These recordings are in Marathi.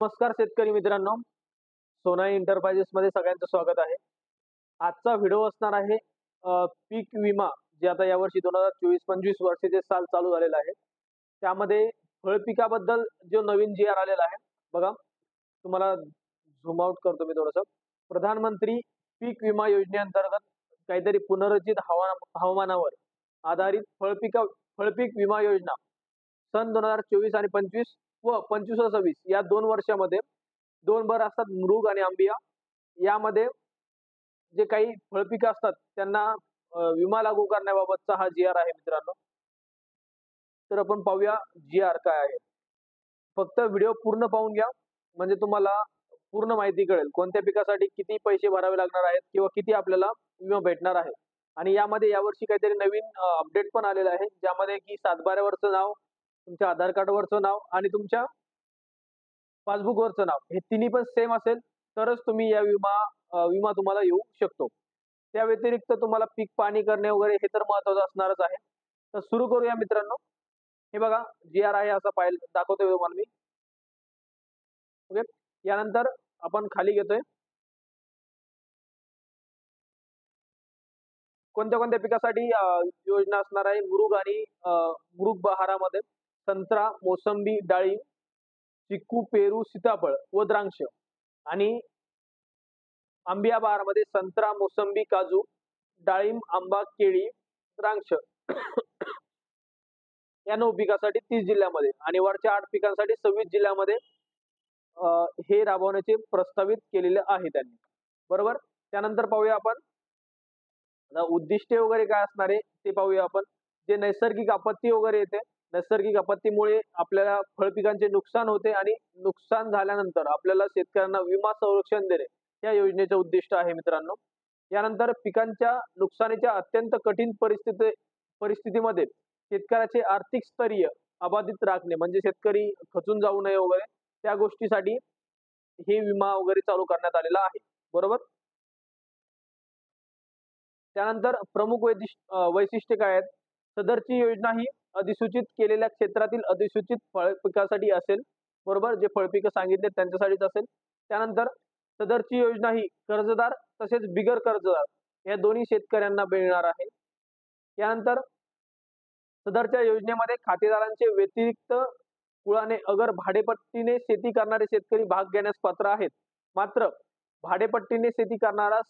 नमस्कार शेतकरी मित्रांनो, सोनाई एंटरप्राइजेस मध्ये सगळ्यांचं स्वागत आहे. आजचा व्हिडिओ असणार आहे पीक विमा जे आता यावर्षी 2024-25 वर्षाचे साल चालू झालेलं आहे. त्यामध्ये फळपिकाबद्दल जो नवीन जी-आर आलेला आहे बघा. तुम्हाला झूम आउट करतो मी थोडंसं. प्रधानमंत्री पीक विमा योजनेअंतर्गत काहीतरी पुनर्रचित हवामानावर आधारित फळपीक विमा योजना सन 2024 आणि 25 व 25 व 26 या 2 वर्षामध्ये 2 भर असतात मृग आणि आंबिया. यामध्ये जे काही फळपिकं असतात त्यांना विमा लागू करण्याबाबतचा हा जी-आर आहे मित्रांनो. तर आपण पाहूया जी-आर काय आहे. फक्त व्हिडिओ पूर्ण पाहून घ्या म्हणजे तुम्हाला पूर्ण माहिती कळेल. कोणत्या पिकासाठी किती पैसे भरावे लागणार आहेत किंवा किती आपल्याला विमा भेटणार आहे. आणि यामध्ये यावर्षी काहीतरी नवीन अपडेट पण आलेलं आहे. ज्यामध्ये की सातबाऱ्यावरचं नाव, तुमच्या आधार कार्डवरचं नाव आणि तुमच्या पासबुकवरचं नाव हे तिन्ही पण सेम असेल तरच तुम्ही या विमा तुम्हाला येऊ शकतो. त्या व्यतिरिक्त तुम्हाला पीक पाणी करणे वगैरे हे तर महत्त्वाचं असणारच आहे. तर सुरू करूया मित्रांनो. हे बघा जी-आर आहे असा दाखवतोय तुम्हाला मी. ओके. यानंतर आपण खाली घेतोय. कोणत्या कोणत्या पिकासाठी योजना असणार आहे. मृग बहारामध्ये संत्रा, मोसंबी, डाळिंब, चिक्कू, पेरू, सीताफळ व द्राक्ष आणि आंबिया बहारामध्ये संत्रा, मोसंबी, काजू, डाळिंब, आंबा, केळी, द्राक्ष या 9 पिकासाठी 30 जिल्ह्यामध्ये आणि वरच्या 8 पिकांसाठी 26 जिल्ह्यामध्ये हे राबवण्याचे प्रस्तावित केलेले आहे त्यांनी. बरोबर. त्यानंतर पाहूया आपण उद्दिष्टे वगैरे काय असणार आहे ते पाहूया आपण. जे नैसर्गिक आपत्ती वगैरे येते, नैसर्गिक आपत्तीमुळे आपल्याला फळपिकांचे नुकसान होते आणि नुकसान झाल्यानंतर आपल्याला शेतकऱ्यांना विमा संरक्षण देणे या योजनेचे उद्दिष्ट आहे मित्रांनो. यानंतर पिकांच्या नुकसानीच्या अत्यंत कठीण परिस्थितीमध्ये शेतकऱ्याचे आर्थिक स्थैर्य अबाधित राखणे म्हणजे शेतकरी खचून जाऊ नये वगैरे त्या गोष्टीसाठी हे विमा वगैरे चालू करण्यात आलेला आहे. बरोबर. त्यानंतर प्रमुख वैशिष्ट्ये काय आहेत. सदरची योजना ही अधिसूचित केलेल्या क्षेत्रातील अधिसूचित फळपिकासाठी असेल. बरोबर. जे फळपिकं सांगितले त्यांच्यासाठीच असेल. त्यानंतर सदरची योजना ही कर्जदार तसेच बिगर कर्जदार या दोन्ही शेतकऱ्यांना मिळणार आहे. यानंतर सदरच्या योजनेमध्ये खातेदारांचे व्यतिरिक्त कुळाने अगर भाडेपट्टीने शेती करणारे शेतकरी भाग घेण्यास पात्र आहेत. मात्र भाडेपट्टीने शेती करणारास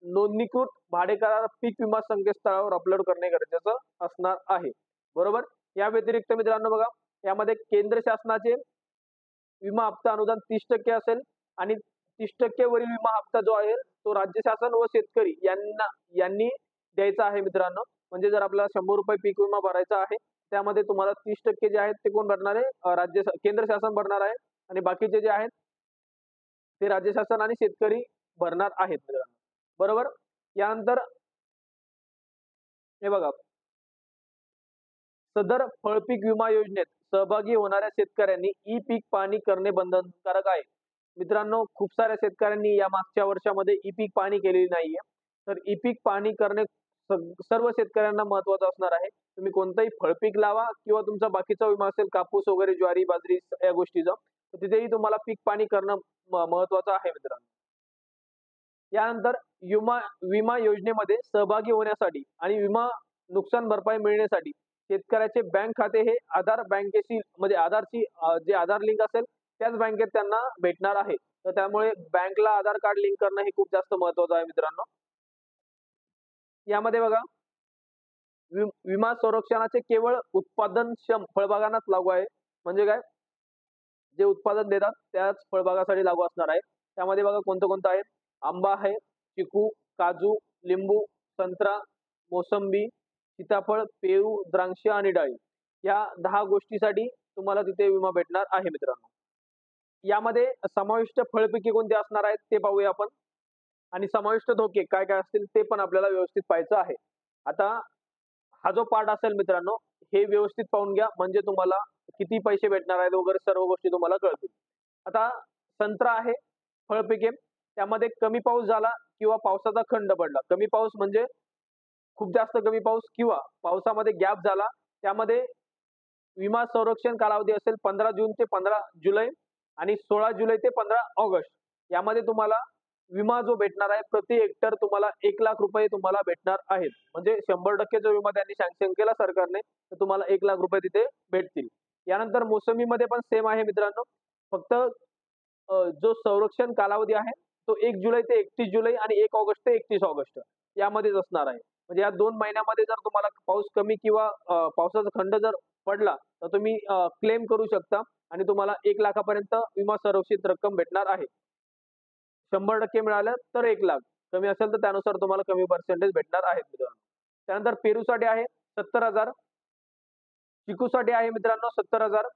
नोंदणीकृत भाडेकरार पीक विमा संकेतस्थळावर अपलोड करणे गरजेचं असणार आहे. बरोबर. या व्यतिरिक्त मित्रांनो बघा, यामध्ये केंद्र शासनाचे विमा हप्ता अनुदान 30% असेल आणि 30% वरील विमा हप्ता जो आहे तो राज्य शासन व शेतकरी यांनी द्यायचा आहे मित्रांनो. म्हणजे जर आपल्याला 100 रुपये पीक विमा भरायचा आहे त्यामध्ये तुम्हाला 30% जे आहेत ते कोण भरणार आहे. केंद्र शासन भरणार आहे आणि बाकीचे जे आहेत ते राज्य शासन आणि शेतकरी भरणार आहेत मित्रांनो. बरोबर. यानंतर हे बघा, सदर फळपीक विमा योजनेत सहभागी होणाऱ्या शेतकऱ्यांनी ई पीक पाणी करणे बंधनकारक आहे. मित्रांनो खूप साऱ्या शेतकऱ्यांनी या मागच्या वर्षामध्ये ई पीक पाणी केलेली नाहीये. तर ई पीक पाणी करणे सर्व शेतकऱ्यांना महत्वाचं असणार आहे. तुम्ही कोणताही फळपीक लावा किंवा तुमचा बाकीचा विमा असेल कापूस वगैरे ज्वारी बाजरी या गोष्टीचा तर तिथेही तुम्हाला पीक पाणी करणं महत्वाचं आहे मित्रांनो. यानंतर विमा योजनेमध्ये सहभागी होण्यासाठी आणि विमा नुकसान भरपाई मिळण्यासाठी शेतकऱ्याचे बँक खाते हे आधार बँकेशी म्हणजे आधारची जे आधार लिंक असेल त्याच बँकेत त्यांना भेटणार आहे. तर त्यामुळे बँकला आधार कार्ड लिंक करणं हे खूप जास्त महत्वाचं आहे मित्रांनो. यामध्ये बघा, विमा संरक्षणाचे केवळ उत्पादनक्षम फळबागांनाच लागू आहे. म्हणजे काय, जे उत्पादन देतात त्याच फळबागासाठी लागू असणार आहे. त्यामध्ये बघा कोणतं कोणतं आहे. आंबा आहे, चिकू, काजू, लिंबू, संत्रा, मोसंबी, सीताफळ, पेरू, द्राक्ष आणि डाळिंब या 10 गोष्टीसाठी तुम्हाला तिथे विमा भेटणार आहे मित्रांनो. यामध्ये समाविष्ट फळपिके कोणती असणार आहेत ते पाहूया आपण आणि समाविष्ट धोके काय काय असतील ते पण आपल्याला व्यवस्थित पाहायचं आहे. आता हा जो पार्ट असेल मित्रांनो हे व्यवस्थित पाहून घ्या म्हणजे तुम्हाला किती पैसे भेटणार आहेत वगैरे सर्व गोष्टी तुम्हाला कळतील. आता संत्रा आहे फळपिके. त्यामध्ये कमी पाऊस झाला किंवा पावसाचा खंड पडला. कमी पाऊस म्हणजे खूप जास्त कमी पाऊस किंवा पावसामध्ये गॅप झाला त्यामध्ये विमा संरक्षण कालावधी असेल 15 जून ते 15 जुलै आणि 16 जुलै ते 15 ऑगस्ट यामध्ये तुम्हाला विमा जो भेटणार आहे प्रति हेक्टर तुम्हाला 1,00,000 रुपये तुम्हाला भेटणार आहेत. म्हणजे 100% जो विमा त्यांनी सँक्शन केला सरकारने तर तुम्हाला 1,00,000 रुपये तिथे भेटतील. यानंतर मोसंबीमध्ये पण सेम आहे मित्रांनो. फक्त जो संरक्षण कालावधी आहे तो 1 जुलै ते 31 जुलै आणि 1 ऑगस्ट ते 31 ऑगस्ट यामध्येच असणार आहे. म्हणजे या 2 महिन्यामध्ये जर तुम्हाला पाऊस कमी किंवा पावसाचा खंड जर पडला तर तुम्ही क्लेम करू शकता आणि तुम्हाला 1,00,000पर्यंत विमा संरक्षित रक्कम भेटणार आहे. 100% मिळालं तर 1,00,000, कमी असेल तर त्यानुसार तुम्हाला कमी पर्सेंटेज भेटणार आहेत मित्रांनो. त्यानंतर पेरूसाठी आहे 70,000, चिकूसाठी आहे मित्रांनो 70,000,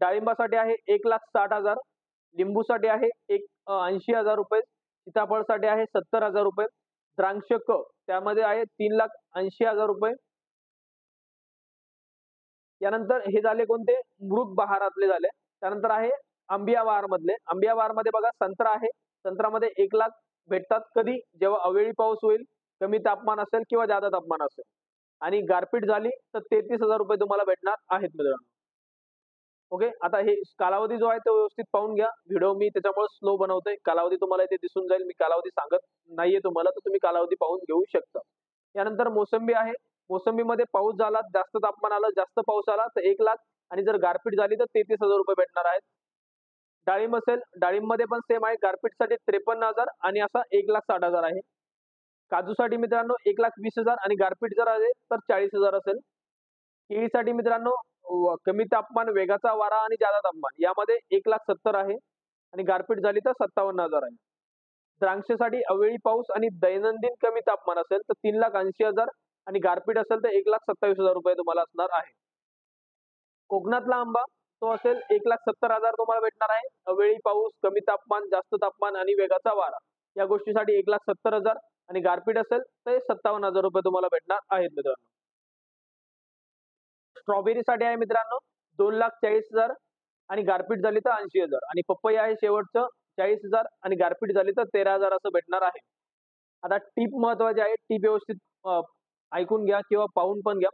डाळिंबासाठी आहे 1,60,000, लिंबूसाठी आहे 80,000 रुपये, सीताफळसाठी आहे 70,000 रुपये, द्राक्ष त्यामध्ये आहे 3,80,000 रुपये. यानंतर हे झाले कोणते मृग बहारातले झाले. त्यानंतर आहे आंबिया बहार मधले. आंबिया बहार मध्ये बघा संत्रा आहे. संत्र्यामध्ये 1,00,000 भेटतात कधी जेव्हा अवेळी पाऊस होईल, कमी तापमान असेल किंवा जादा तापमान असेल आणि गारपीट झाली तर 33,000 रुपये तुम्हाला भेटणार आहेत मित्रांनो. ओके, आता हे कालावधी जो आहे तो व्यवस्थित पाहून घ्या. व्हिडिओ मी त्याच्यामुळे स्लो बनवतोय. कालावधी तुम्हाला इथे दिसून जाईल. मी कालावधी सांगत नाहीये तुम्हाला तर तुम्ही कालावधी पाहून घेऊ शकता. यानंतर मोसंबी आहे. मोसंबीमध्ये पाऊस झाला, जास्त तापमान आलं, जास्त पाऊस आला तर 1,00,000 आणि जर गारपीट झाली तर 33,000 रुपये भेटणार आहेत. डाळिंब असेल, डाळिंबमध्ये पण सेम आहे. गारपीटसाठी 53,000 आणि असा 1,60,000 आहे. काजूसाठी मित्रांनो 1,20,000 आणि गारपीट जर आले तर 40,000 असेल. केळीसाठी मित्रांनो कमी तापमान, वेगाचा वारा आणि जादा तापमान यामध्ये 1,70,000 आहे आणि गारपीट झाली तर 57,000 आहे. द्राक्षासाठी अवेळी पाऊस आणि दैनंदिन कमी तापमान असेल तर 3,80,000 आणि गारपीट असेल तर 1,27,000 रुपये तुम्हाला असणार आहे. कोकणातला आंबा तो असेल 1,70,000 तुम्हाला भेटणार आहे. अवेळी पाऊस, कमी तापमान, जास्त तापमान आणि वेगाचा वारा या गोष्टीसाठी 1,70,000 आणि गारपीट असेल तर 57,000 रुपये तुम्हाला भेटणार आहेत मित्रांनो. स्ट्रॉबेरीसाठी आहे मित्रांनो 2,40,000 आणि गारपीट झाली तर 80,000 आणि पपई आहे शेवटचं 40,000 आणि गारपीट झाली तर 13,000 असं भेटणार आहे. आता टीप महत्वाची आहे. टीप व्यवस्थित ऐकून घ्या किंवा पाहून पण घ्या.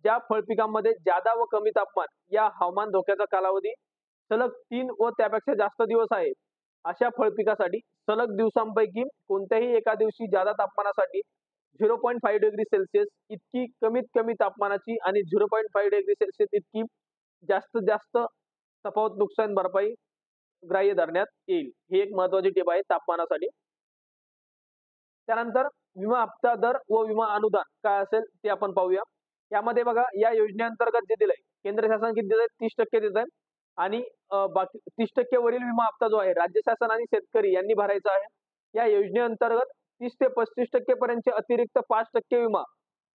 ज्या फळपिकांमध्ये जादा व कमी तापमान या हवामान धोक्याचा कालावधी सलग 3 व त्यापेक्षा जास्त दिवस आहे, अशा फळपिकासाठी सलग दिवसांपैकी कोणत्याही एका दिवशी जादा तापमानासाठी 0.5 डिग्री सेल्सिअस इतकी कमीत कमी तापमानाची आणि 0.5 डिग्री सेल्सिअस इतकी जास्तीत जास्त तफावत नुकसान भरपाई ग्राह्य धरण्यात येईल. ही एक महत्वाची टीप आहे तापमानासाठी. त्यानंतर विमा हप्ता दर व विमा अनुदान काय असेल ते आपण पाहूया. यामध्ये बघा या योजनेअंतर्गत जे दिलंय केंद्र शासन किती देत आहे 30% देत आहे आणि बाकी 30% वरील विमा हप्ता जो आहे राज्य शासन आणि शेतकरी यांनी भरायचा आहे. या योजनेअंतर्गत 30 ते 35% पर्यंतचे अतिरिक्त 5% विमा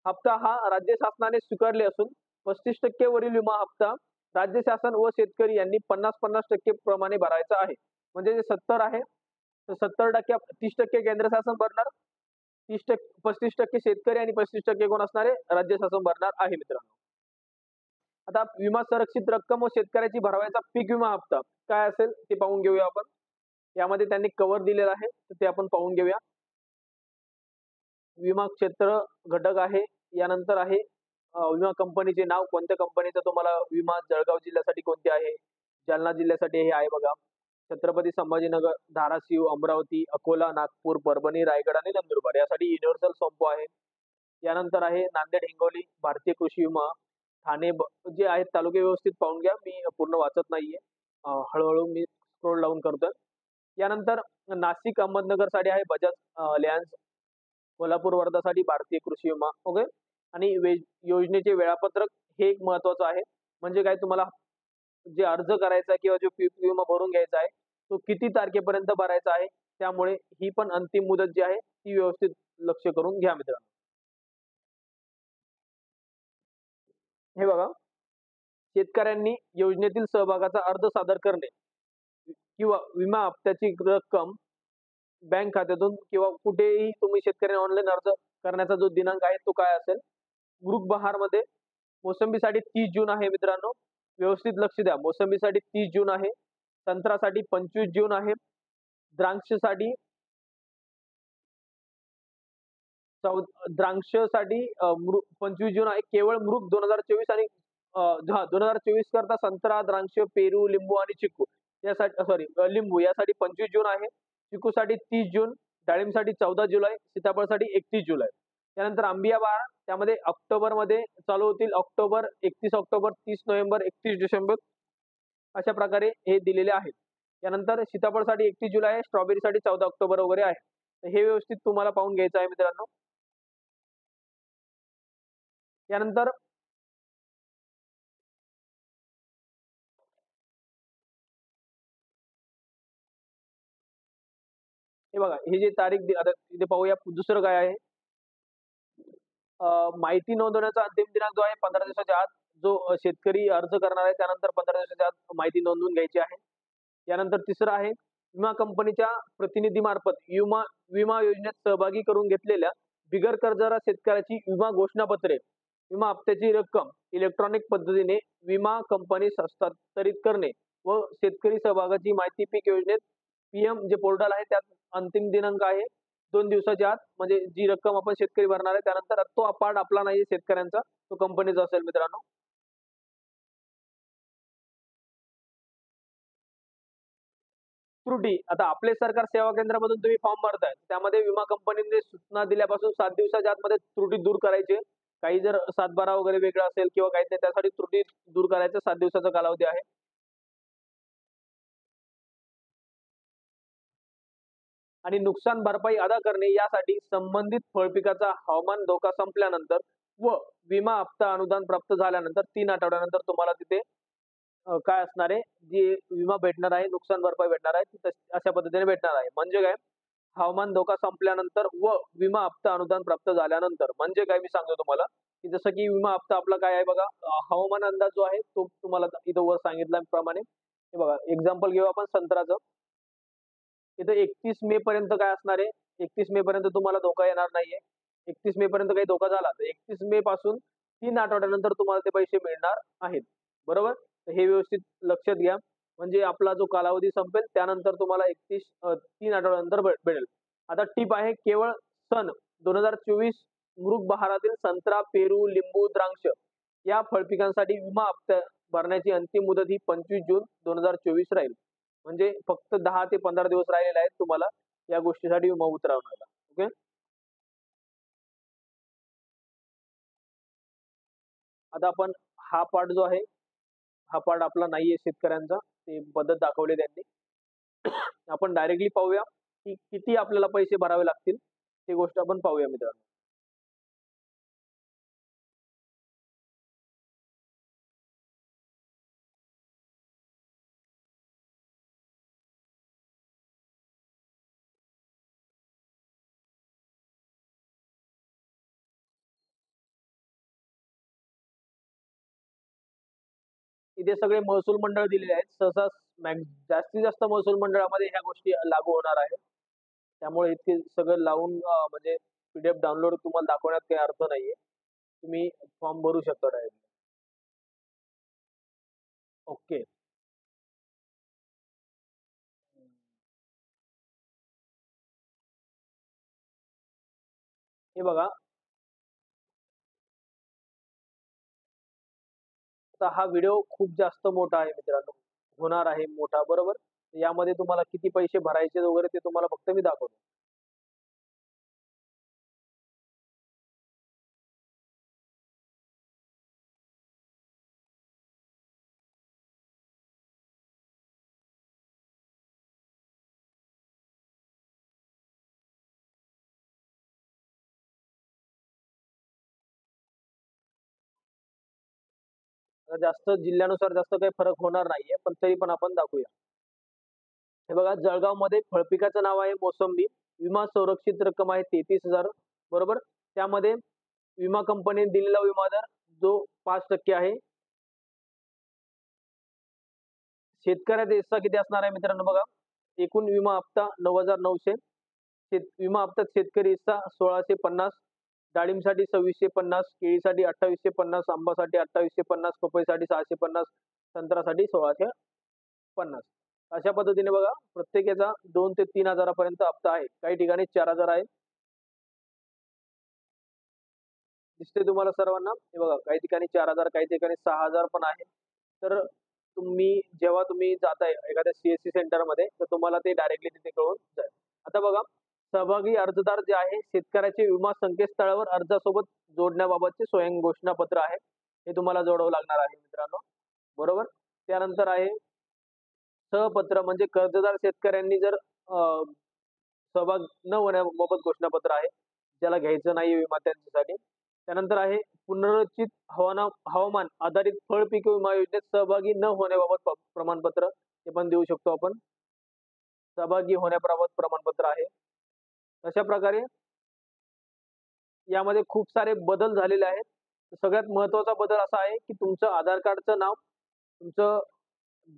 हप्ता हा राज्य शासनाने स्वीकारले असून 35% वरील विमा हप्ता राज्य शासन व शेतकरी यांनी 50-50% प्रमाणे भरायचा आहे. म्हणजे जे 70 आहे तर 70% 30% केंद्र शासन भरणार, 35% शेतकरी आणि 35% कोण असणारे राज्य शासन भरणार आहे मित्रांनो. आता विमा संरक्षित रक्कम व शेतकऱ्याची भरवायचा पीक विमा हप्ता काय असेल ते पाहून घेऊया आपण. यामध्ये त्यांनी कव्हर दिलेला आहे तर ते आपण पाहून घेऊया. विमा क्षेत्र घटक आहे. यानंतर आहे विमा कंपनीचे नाव, कोणत्या कंपनीचा तुम्हाला विमा जळगाव जिल्ह्यासाठी कोणते आहे, जालना जिल्ह्यासाठी हे आहे बघा, छत्रपती संभाजीनगर, धाराशिव, अमरावती, अकोला, नागपूर, परभणी, रायगड आणि नंदुरबार यासाठी युनिव्हर्सल संपो आहे. यानंतर आहे नांदेड, हिंगोली, भारतीय कृषी विमा, ठाणे जे आहेत तालुके व्यवस्थित पाहून घ्या. मी पूर्ण वाचत नाहीये, हळूहळू मी स्क्रोल डाऊन करतोय. यानंतर नाशिक, अहमदनगर साठी आहे बजाज अलायन्स, कोल्हापूर, वर्धासाठी भारतीय कृषी विमा. ओके, आणि योजनेचे वेळापत्रक हे एक महत्वाचं आहे. म्हणजे काय तुम्हाला जे अर्ज करायचा आहे किंवा जो पीक विमा भरून घ्यायचा आहे तो किती तारखेपर्यंत भरायचा आहे, त्यामुळे ही पण अंतिम मुदत जी आहे ती व्यवस्थित लक्ष करून घ्या मित्रांनो. हे बघा, शेतकऱ्यांनी योजनेतील सहभागाचा अर्ज सादर करणे किंवा विमा हप्त्याची रक्कम बँक खात्यातून किंवा कुठेही तुम्ही शेतकऱ्यांनी ऑनलाईन अर्ज करण्याचा जो दिनांक आहे तो काय असेल. मृग बहार मध्ये मोसंबीसाठी 30 जून आहे मित्रांनो, व्यवस्थित लक्ष द्या. मोसंबीसाठी 30 जून आहे, संत्र्यासाठी 25 जून आहे, द्राक्षसाठी द्राक्षासाठी 25 जून आहे. केवळ मृग 2024 आणि 2024 करता संत्रा, द्राक्ष, पेरू, लिंबू आणि चिक्कू यासाठी सॉरी लिंबू यासाठी 25 जून आहे, चिकूसाठी 30 जून, डाळिंबसाठी 14 जुलै, सीताफळसाठी 31 जुलै. त्यानंतर आंबिया बहार त्यामध्ये ऑक्टोबरमध्ये चालू होतील. ऑक्टोबर, 31 ऑक्टोबर, 30 नोव्हेंबर, 31 डिसेंबर अशा प्रकारे हे दिलेले आहेत. त्यानंतर सीताफळसाठी 31 जुलै आहे, स्ट्रॉबेरीसाठी 14 ऑक्टोबर वगैरे आहे. तर हे व्यवस्थित तुम्हाला पाहून घ्यायचं आहे मित्रांनो. त्यानंतर हे बघा, हे जे तारीख आता इथे पाहूया. दुसरं काय आहे, माहिती नोंदवण्याचा अंतिम दिनांक जो आहे 15 दिवसाच्या आत, जो शेतकरी अर्ज करणार आहे त्यानंतर 15 दिवसाच्या आत माहिती नोंदवून घ्यायची आहे. त्यानंतर तिसरं आहे, विमा कंपनीच्या प्रतिनिधीमार्फत विमा विमा योजनेत सहभागी करून घेतलेल्या बिगर कर्जदार शेतकऱ्याची विमा घोषणापत्रे, विमा हप्त्याची रक्कम इलेक्ट्रॉनिक पद्धतीने विमा कंपनीस हस्तांतरित करणे व शेतकरी सहभागाची माहिती पीक योजनेत PM जे पोर्टल आहे त्यात अंतिम दिनांक आहे 2 दिवसाच्या आत, म्हणजे जी रक्कम आपण शेतकरी भरणार आहे त्यानंतर तो पार्ट आपला नाही शेतकऱ्यांचा, तो कंपनीचा असेल मित्रांनो. त्रुटी, आता आपले सरकार सेवा केंद्रामधून तुम्ही फॉर्म भरताय, त्यामध्ये विमा कंपनीने सूचना दिल्यापासून 7 दिवसाच्या आतमध्ये त्रुटी दूर करायची. काही जर 7/12 वगैरे वेगळा असेल किंवा काही नाही, त्यासाठी त्रुटी दूर करायचा 7 दिवसाचा कालावधी आहे. आणि नुकसान भरपाई अदा करणे यासाठी संबंधित फळपिकाचा हवामान धोका संपल्यानंतर व विमा हप्ता अनुदान प्राप्त झाल्यानंतर 3 आठवड्यानंतर तुम्हाला तिथे काय असणार आहे, जी विमा भेटणार आहे, नुकसान भरपाई भेटणार आहे, ती अशा पद्धतीने भेटणार आहे. म्हणजे काय, हवामान धोका संपल्यानंतर व विमा हप्ता अनुदान प्राप्त झाल्यानंतर म्हणजे काय, मी सांगतो तुम्हाला, की जसं की विमा हप्ता आपला काय आहे बघा, हवामान अंदाज जो आहे तो तुम्हाला इथं वर सांगितल्याप्रमाणे हे बघा, एक्झाम्पल घेऊ आपण संत्र्याचं. इथं 31 मे पर्यंत काय असणार आहे, 31 मे पर्यंत तुम्हाला धोका येणार नाहीये. 31 मे पर्यंत काही धोका झाला तर 31 मे पासून 3 आठवड्यानंतर तुम्हाला ते पैसे मिळणार आहेत. बरोबर, तर हे व्यवस्थित लक्षात घ्या. म्हणजे आपला जो कालावधी संपेल त्यानंतर तुम्हाला 3 आठवड्यानंतर भेटेल. आता टीप आहे, केवळ सन 2024 मृग बहारातील संत्रा, पेरू, लिंबू, द्राक्ष या फळपिकांसाठी विमा हप्ता भरण्याची अंतिम मुदत ही 25 जून 2024 राहील. म्हणजे फक्त 10 ते 15 दिवस राहिलेले आहेत तुम्हाला या गोष्टीसाठी विमा उतरवण्याला. ओके, आता आपण हा पार्ट जो आहे, हा पार्ट आपला नाहीये शेतकऱ्यांचा, ते पद्धत दाखवली त्यांनी. आपण डायरेक्टली पाहूया की किती आपल्याला पैसे भरावे लागतील, ही गोष्ट आपण पाहूया मित्रांनो. इथे सगळे महसूल मंडळ दिलेले आहेत. सहसा जास्तीत जास्त महसूल मंडळामध्ये ह्या गोष्टी लागू होणार आहेत. त्यामुळे इतके सगळं लावून म्हणजे PDF डाउनलोड तुम्हाला दाखवण्यात काही अर्थ नाहीये. तुम्ही फॉर्म भरू शकता डायरेक्ट. ओके, हे बघा, आता हा व्हिडिओ खूप जास्त मोठा आहे मित्रांनो, होणार आहे मोठा, बरोबर. यामध्ये तुम्हाला किती पैसे भरायचे वगैरे ते तुम्हाला फक्त मी दाखवतो. आता जास्त जिल्ह्यानुसार जास्त काही फरक होणार नाहीये, पण तरी पण आपण दाखवूया. हे बघा, जळगावमध्ये फळपिकाचं नाव आहे मोसंबी. विमा संरक्षित रक्कम आहे 33,000, बरोबर. त्यामध्ये विमा कंपनीने दिलेला विमा दर जो 5% आहे. शेतकऱ्याचा हिस्सा किती असणार आहे मित्रांनो बघा, एकूण विमा हप्ता 9,900. विमा हप्त्यात शेतकरी हिस्सा 1,650, डाळिंबसाठी 2,650, केळीसाठी 2,850, आंबासाठी 2,850, पपईसाठी 650, संत्र्यासाठी 1,650. अशा पद्धतीने बघा, प्रत्येकाचा 2 ते 3 हजारापर्यंत हप्ता आहे. काही ठिकाणी 4,000 आहे. दिसते तुम्हाला सर्वांना, हे बघा, काही ठिकाणी 4,000, काही ठिकाणी 6,000 पण आहे. तर जेव्हा तुम्ही जाताय एखाद्या CSC सेंटरमध्ये तर तुम्हाला ते डायरेक्टली तिथे कळून जाईल. आता बघा, सहभागी अर्जदार जे आहे शेतकऱ्याचे विमा संकेतस्थळावर अर्जासोबत जोडण्याबाबतचे स्वयं घोषणापत्र आहे. हे तुम्हाला जोडावं लागणार आहे मित्रांनो. बरोबर. त्यानंतर आहे सहपत्र म्हणजे कर्जदार शेतकऱ्यांनी जर सहभाग न होण्याबाबत घोषणापत्र आहे. ज्याला घ्यायचं नाही विमा त्यांच्यासाठी. त्यानंतर आहे पुनर्रचित हवामान आधारित फळ पीक विमा योजनेत सहभागी न होण्याबाबत प्रमाणपत्र हे पण देऊ शकतो आपण. सहभागी होण्याबाबत प्रमाणपत्र आहे. अशा प्रकारे यामध्ये खूप सारे बदल झालेले आहेत. सगळ्यात महत्त्वाचा बदल असा आहे, की तुमचं आधार कार्डचं नाव, तुमचं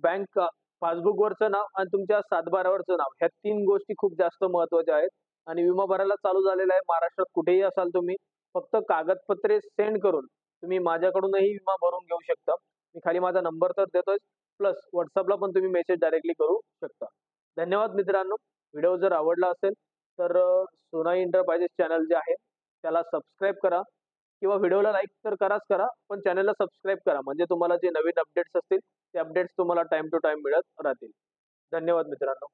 बँक पासबुकवरचं नाव आणि तुमच्या 7/12वरचं नाव. ह्या 3 गोष्टी खूप जास्त महत्त्वाच्या आहेत. आणि विमा भरायला चालू झालेला आहे. महाराष्ट्रात कुठेही असाल तुम्ही, फक्त कागदपत्रे सेंड करून तुम्ही माझ्याकडूनही विमा भरून घेऊ शकता. मी खाली माझा नंबर तर देतोय, प्लस WhatsAppला पण तुम्ही मेसेज डायरेक्टली करू शकता. धन्यवाद मित्रांनो. व्हिडिओ जर आवडला असेल तर सोनाई एंटरप्राइजेस चॅनल जे आहे त्याला सबस्क्राईब करा किंवा व्हिडिओला लाईक तर करा, पण चॅनलला सबस्क्राईब करा. म्हणजे तुम्हाला जे नवीन अपडेट्स असतील ते अपडेट्स तुम्हाला टाईम टू टाईम मिळत राहतील. धन्यवाद मित्रांनो.